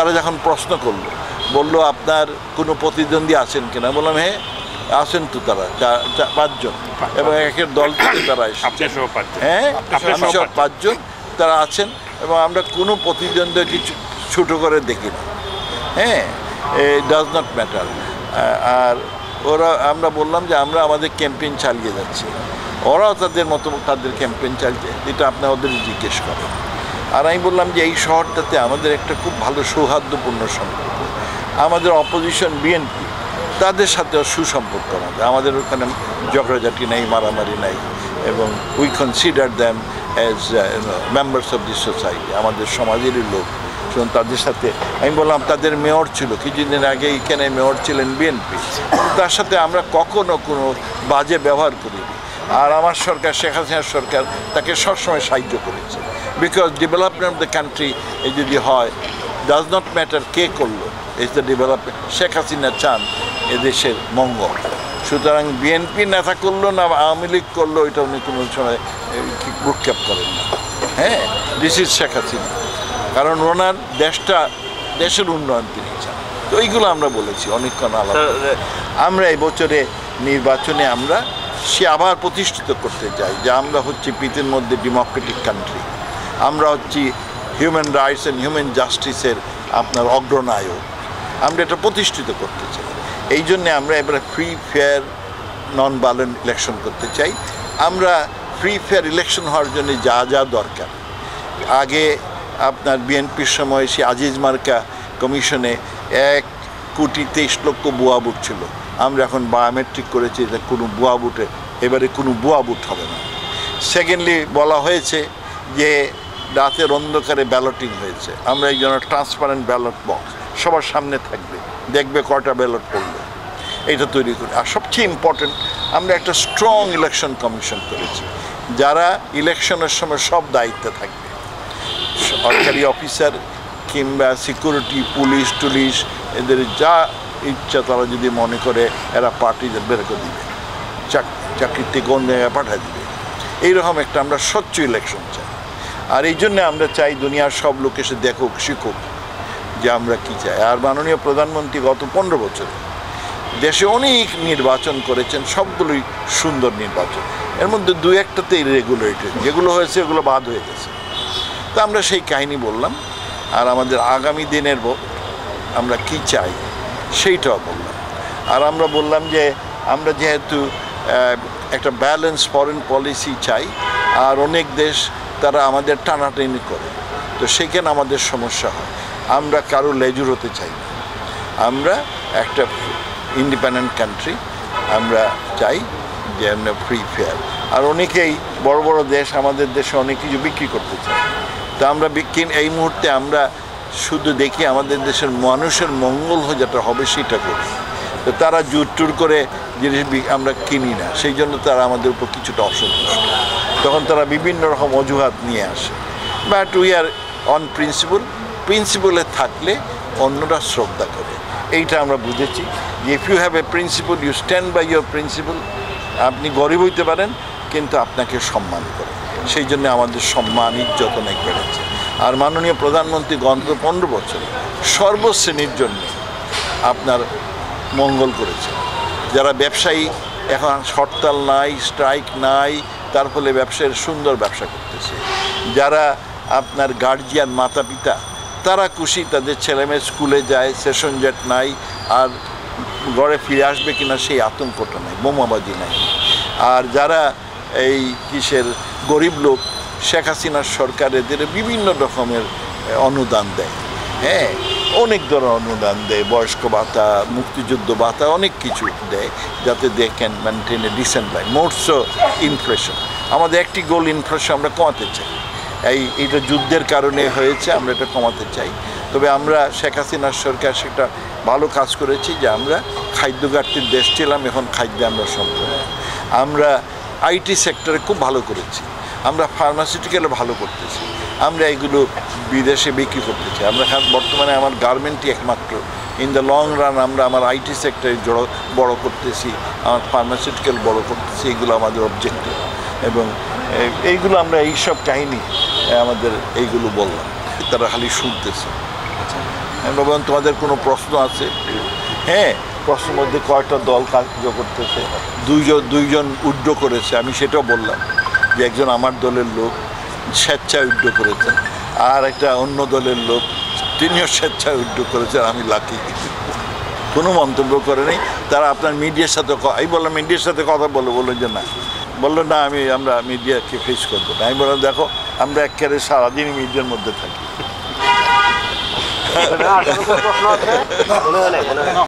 তারা যখন প্রশ্ন করলো, বললো আপনার কোনো প্রতিদ্বন্দ্বী আছেন কিনা, বললাম হ্যাঁ আছেন তো, তারা 5 জন এবং একের দল থেকে তারা এসেছে, হ্যাঁ আমি সব 5 জন তারা আছেন এবং আমরা কোনো প্রতিদ্বন্দ্বী কিছু ছোটো করে দেখি না, হ্যাঁ ডাজ নট ম্যাটার। আর আমরা বললাম যে আমরা আমাদের ক্যাম্পেইন চালিয়ে যাচ্ছি, ওরাও তাদের মতো তাদের ক্যাম্পেইন চালিয়ে, এটা আপনারা ওদের জিজ্ঞেস করেন। আর আমি বললাম যে এই শহরটাতে আমাদের একটা খুব ভালো সৌহার্দ্যপূর্ণ সম্পর্ক, আমাদের অপোজিশন বিএনপি তাদের সাথেও সুসম্পর্ক আমাদের ওখানে ঝগড়াঝাটি নেই, মারামারি নাই, এবং we consider them as members of the society, আমাদের সমাজেরই লোক। শুনুন তাদের সাথে আমি বললাম, তাদের মেয়র ছিল কিছুদিন আগে, এখানে মেয়র ছিলেন বিএনপি, তার সাথে আমরা কখনো কোনো বাজে ব্যবহার করিনি। আর আমার সরকার, শেখ হাসিনার সরকার তাকে সবসময় সাহায্য করেছে, because development of the country যদি হয়, ডাজ নট ম্যাটার কে করলো, is the development. Sheikh Hasina চান এদেশের মঙ্গল, সুতরাং বিএনপি নেতা করলো না আওয়ামী লীগ করলো এটা উনি কোনো সময় ভ্রুক্ষেপ করেন না, হ্যাঁ দিস ইজ শেখ হাসিনা, কারণ ওনার দেশের উন্নয়ন তিনি চান। তো এইগুলো আমরা বলেছি অনেকক্ষণ আলাদা। আমরা এই বছরে নির্বাচনে আমরা সে আবার প্রতিষ্ঠিত করতে চাই যে আমরা হচ্ছে পৃথিবীর মধ্যে ডেমোক্রেটিক কান্ট্রি, আমরা হচ্ছি হিউম্যান রাইটস অ্যান্ড হিউম্যান জাস্টিসের আপনার অগ্রনায়ক, আমরা এটা প্রতিষ্ঠিত করতে চাই। এই জন্যে আমরা এবারে ফ্রি ফেয়ার নন ভায়োলেন্ট ইলেকশন করতে চাই। আমরা ফ্রি ফেয়ার ইলেকশন হওয়ার জন্য যা যা দরকার, আগে আপনার বিএনপির সময় সে আজিজ মার্কা কমিশনে 1,23,00,000 ভুয়া ভোট ছিল, আমরা এখন বায়োমেট্রিক করেছি, এটা কোনো ভুয়া ভোটে এবারে কোনো ভুয়া ভোট হবে না। সেকেন্ডলি বলা হয়েছে যে রাতের অন্ধকারে ব্যালটিং হয়েছে, আমরা এই জন্য ট্রান্সপারেন্ট ব্যালট বক্স সবার সামনে থাকবে, দেখবে কয়টা ব্যালট পড়লো, এইটা তৈরি করি। আর সবচেয়ে ইম্পর্টেন্ট, আমরা একটা স্ট্রং ইলেকশন কমিশন করেছি, যারা ইলেকশনের সময় সব দায়িত্বে থাকবে, সরকারি অফিসার কিংবা সিকিউরিটি, পুলিশ টুলিশ, এদের যা ইচ্ছা তারা যদি মনে করে এরা পার্টিদের বের করে দিবে, চাকরিতে কোন জায়গায় পাঠিয়ে দিবে, এইরকম একটা আমরা স্বচ্ছ ইলেকশন চাই। আর এই জন্যে আমরা চাই দুনিয়ার সব লোক এসে দেখুক, শিখুক যে আমরা কী চাই। আর মাননীয় প্রধানমন্ত্রী গত 15 বছর দেশে অনেক নির্বাচন করেছেন, সবগুলোই সুন্দর নির্বাচন, এর মধ্যে 2-1টাতে ইরেগুলারিটি যেগুলো হয়েছে ওগুলো বাদ হয়ে গেছে। তা আমরা সেই কাহিনী বললাম, আর আমাদের আগামী দিনের আমরা কি চাই সেইটাও বললাম। আর আমরা বললাম যে আমরা যেহেতু একটা ব্যালেন্স ফরেন পলিসি চাই, আর অনেক দেশ তারা আমাদের টানাটানি করে, তো সেখানে আমাদের সমস্যা হয়, আমরা কারো লেজুর হতে চাই না, আমরা একটা ইন্ডিপেন্ডেন্ট কান্ট্রি আমরা চাই যে আমরা ফ্রি ফেয়ার। আর অনেকেই বড় বড় দেশ আমাদের দেশে অনেক কিছু বিক্রি করতে চায়, তা আমরা এই মুহূর্তে আমরা শুধু দেখি আমাদের দেশের মানুষের মঙ্গল যেটা হবে সেটা করি, তো তারা জোর টুর করে জিনিস আমরা কিনি না, সেই জন্য তারা আমাদের উপর কিছুটা অসন্তুষ্ট, তখন তারা বিভিন্ন রকম অজুহাত নিয়ে আসে। বাট উই আর অন প্রিন্সিপলে থাকলে অন্যরা শ্রদ্ধা করে, এইটা আমরা বুঝেছি যে if you have a principle, you stand by your principle. আপনি গরিব হইতে পারেন কিন্তু আপনাকে সম্মান করে, সেই জন্য আমাদের সম্মান ইজ্জত অনেক বেড়েছে। আর মাননীয় প্রধানমন্ত্রী গত 15 বছরে সর্বশ্রেণীর জন্য আপনার মঙ্গল করেছে। যারা ব্যবসায়ী এখন হরতাল নাই, স্ট্রাইক নাই, তার ফলে ব্যবসায়ীর সুন্দর ব্যবসা করতেছে। যারা আপনার গার্জিয়ান মাতা পিতা তারা খুশি, তাদের ছেলেমেয়ে স্কুলে যায়, সেশন জেট নাই, আর ঘরে ফিরে আসবে কিনা সেই আতঙ্কটা নাই, বোমাবাজি নাই। আর যারা এই কিসের গরিব লোক, শেখ হাসিনার সরকার এদের বিভিন্ন রকমের অনুদান দেয়, হ্যাঁ অনেক ধরনের অনুদান দেয়, বয়স্ক ভাতা, মুক্তিযুদ্ধ ভাতা, অনেক কিছু দেয় যাতে they can maintain a decent life. মোটসো ইনফ্লেশন, আমাদের একটি গোল ইনফ্লেশন আমরা কমাতে চাই, এইটা যুদ্ধের কারণে হয়েছে, আমরা এটা কমাতে চাই। তবে আমরা শেখ হাসিনার সরকার সেটা ভালো কাজ করেছি যে আমরা খাদ্য ঘাটতির দেশ ছিলাম, এখন খাদ্যে আমরা সম্পূর্ণ। আমরা আইটি সেক্টরে খুব ভালো করেছি, আমরা ফার্মাসিউটিক্যালে ভালো করতেছি, আমরা এগুলো বিদেশে বিক্রি করতেছি। আমরা বর্তমানে আমার গার্মেন্টই একমাত্র, ইন দ্য লং রান আমরা আমার আইটি সেক্টরে বড় করতেছি, আমার ফার্মাসিউটিক্যাল বড় করতেছি, এইগুলো আমাদের অবজেক্টিভ। এবং এইগুলো আমরা এইসব কাহিনী আমাদের এইগুলো বললাম, তারা খালি শুনতেছে। আমি বললাম তোমাদের কোনো প্রশ্ন আছে? হ্যাঁ, প্রশ্নের মধ্যে কয়টা দল কার্য করতেছে, দুইজন উইথড্র করেছে, আমি সেটাও বললাম যে একজন আমার দলের লোক স্বেচ্ছায় উইথড্র করেছেন, আর একটা অন্য দলের লোক তিনিও স্বেচ্ছায় উইথড্র করেছেন, আমি লাকি। কোনো মন্তব্য করে নেই তারা। আপনার মিডিয়ার সাথে আমি বললাম মিডিয়ার সাথে কথা বললেন যে না, বললো না আমরা মিডিয়াকে ফেস করবো না। আমি বললাম দেখো আমরা একেবারে সারাদিন মিডিয়ার মধ্যে থাকি।